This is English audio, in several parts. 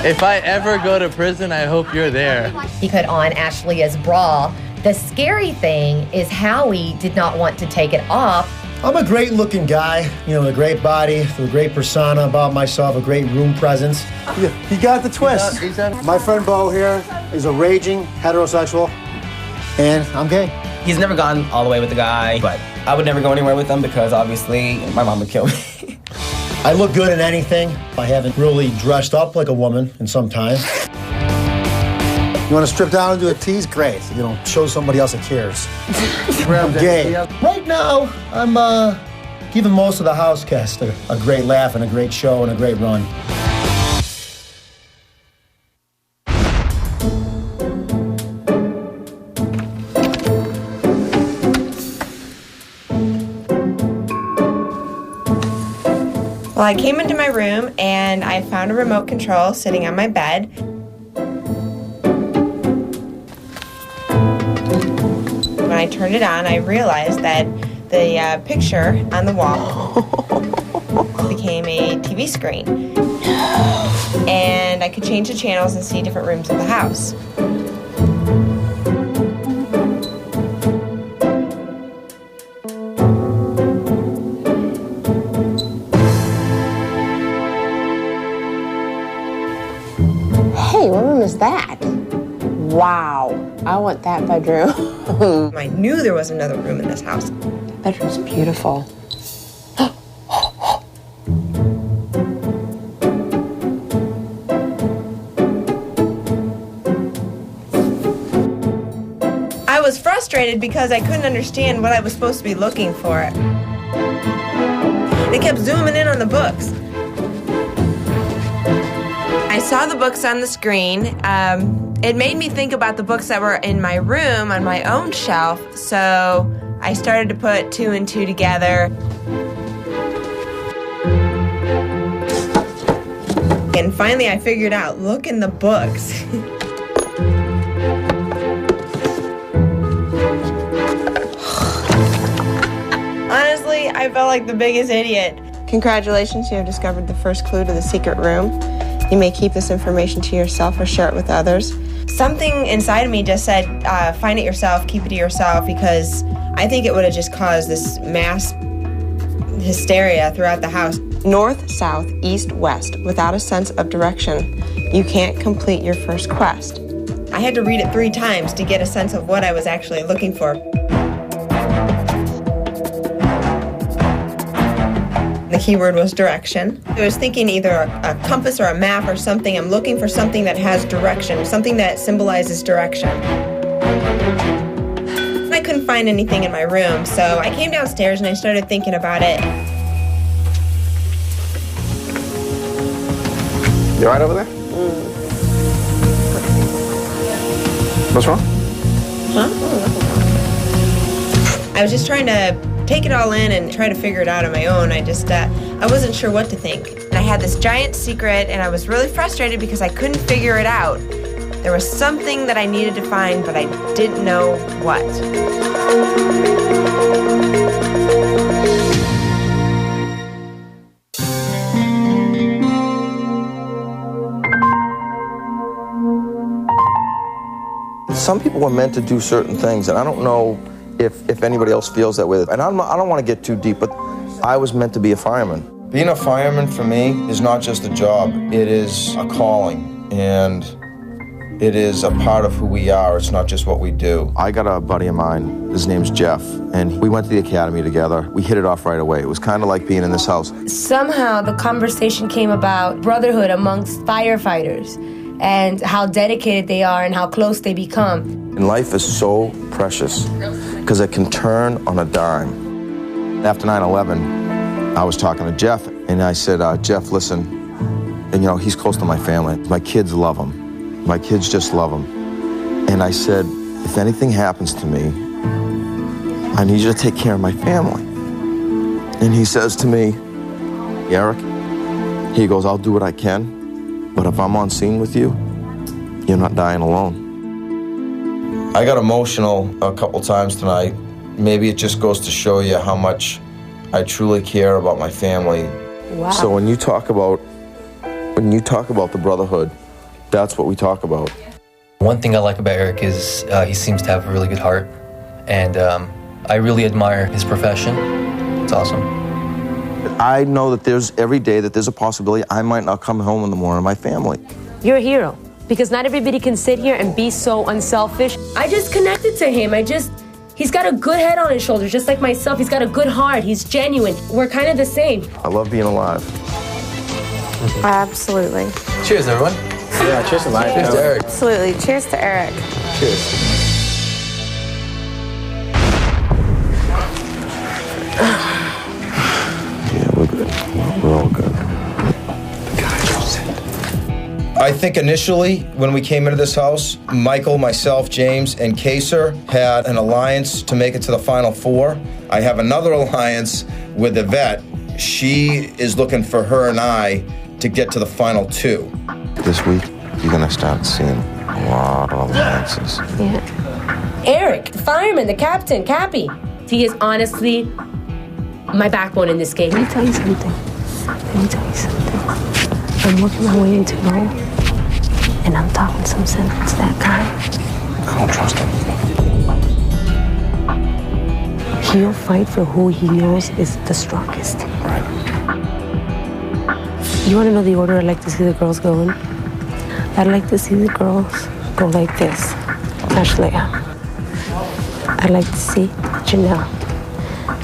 If I ever go to prison, I hope you're there. He put on Ashley as bra. The scary thing is Howie did not want to take it off. I'm a great-looking guy, with a great body, with a great persona about myself, a great room presence. You got the twist. My friend Bo here is a raging heterosexual, and I'm gay. He's never gone all the way with the guy, but I would never go anywhere with him because obviously my mom would kill me. I look good in anything. I haven't really dressed up like a woman in some time. You want to strip down and do a tease? Great. Show somebody else that cares. I'm gay. Right now, I'm giving most of the house cast a great laugh and a great show and a great run. Well, I came into my room and I found a remote control sitting on my bed. When I turned it on, I realized that the picture on the wall became a TV screen. And I could change the channels and see different rooms of the house. Hey, what room is that? Wow, I want that bedroom. I knew there was another room in this house. That bedroom's beautiful. I was frustrated because I couldn't understand what I was supposed to be looking for. They kept zooming in on the books. I saw the books on the screen. It made me think about the books that were in my room on my own shelf, so I started to put two and two together. And finally I figured out, look in the books. Honestly, I felt like the biggest idiot. Congratulations, you have discovered the first clue to the secret room. You may keep this information to yourself or share it with others. Something inside of me just said, find it yourself, keep it to yourself, because I think it would have just caused this mass hysteria throughout the house. North, south, east, west, without a sense of direction, you can't complete your first quest. I had to read it 3 times to get a sense of what I was actually looking for. The keyword was direction. I was thinking either a compass or a map or something. I'm looking for something that has direction, something that symbolizes direction. I couldn't find anything in my room, so I came downstairs and I started thinking about it. You all right over there? What's wrong? Huh? I was just trying to take it all in and try to figure it out on my own. I wasn't sure what to think. And I had this giant secret and I was really frustrated because I couldn't figure it out. There was something that I needed to find, but I didn't know what. Some people are meant to do certain things, and I don't know if anybody else feels that way. And I don't want to get too deep, but I was meant to be a fireman. Being a fireman for me is not just a job, it is a calling, and it is a part of who we are. It's not just what we do. I got a buddy of mine, his name's Jeff, and we went to the academy together. We hit it off right away. It was kind of like being in this house. Somehow the conversation came about brotherhood amongst firefighters and how dedicated they are and how close they become. And life is so precious because it can turn on a dime. After 9/11, I was talking to Jeff, and I said, Jeff, listen, and he's close to my family. My kids love him. My kids just love him. And I said, if anything happens to me, I need you to take care of my family. And he says to me, Eric, he goes, I'll do what I can, but if I'm on scene with you, you're not dying alone. I got emotional a couple times tonight. Maybe it just goes to show you how much I truly care about my family. Wow. So when you talk about the brotherhood, That's what we talk about. One thing I like about Eric is he seems to have a really good heart, and I really admire his profession. It's awesome. I know that every day that there's a possibility I might not come home in the morning to my family. You're a hero, because not everybody can sit here and be so unselfish. I just connected to him. He's got a good head on his shoulders, just like myself. He's got a good heart. He's genuine. We're kind of the same. I love being alive. Absolutely. Cheers, everyone. Yeah, cheers to life. Cheers to Eric. Absolutely. Cheers to Eric. Cheers. Yeah, we're good. We're all good. I think initially, when we came into this house, Michael, myself, James, and Kaser had an alliance to make it to the Final Four. I have another alliance with Yvette. She is looking for her and I to get to the Final Two. This week, you're gonna start seeing a lot of alliances. Yeah. Eric, the fireman, the captain, Cappy. He is honestly my backbone in this game. Let me tell you something. I'm working my way into role, and I'm talking some sense to that guy. I don't trust him. He'll fight for who he knows is the strongest. Right. You want to know the order I'd like to see the girls go in? I'd like to see the girls go like this. Ashlea. I'd like to see Janelle.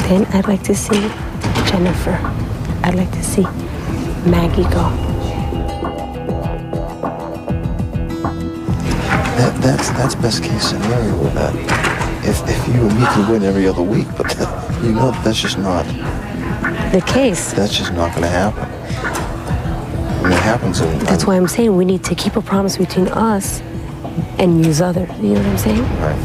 Then I'd like to see Jennifer. I'd like to see Maggie go. That's best case scenario with that. If you and me can win every other week, but that's just not the case. That's just not going to happen. When it happens, that's why I'm saying we need to keep a promise between us and use others. You know what I'm saying? Right.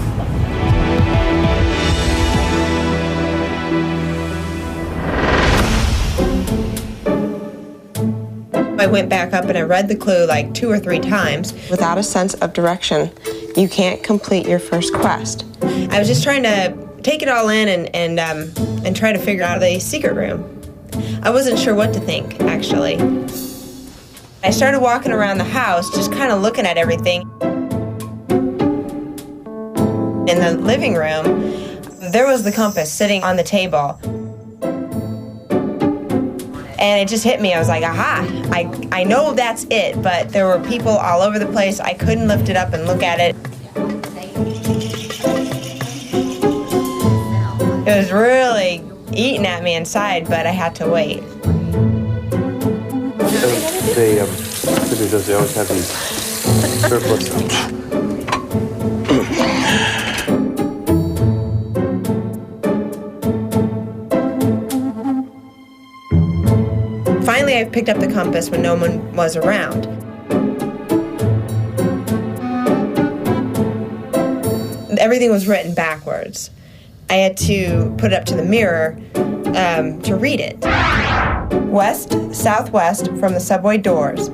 I went back up and I read the clue like 2 or 3 times. Without a sense of direction, you can't complete your first quest. I was just trying to take it all in and try to figure out the secret room. I wasn't sure what to think, actually. I started walking around the house, just kind of looking at everything. In the living room, there was the compass sitting on the table. And it just hit me. I was like, aha, I know that's it, but there were people all over the place. I couldn't lift it up and look at it. It was really eating at me inside, but I had to wait. They always have these surplus. Finally, I picked up the compass when no one was around. Everything was written backwards. I had to put it up to the mirror to read it. West, southwest from the subway doors.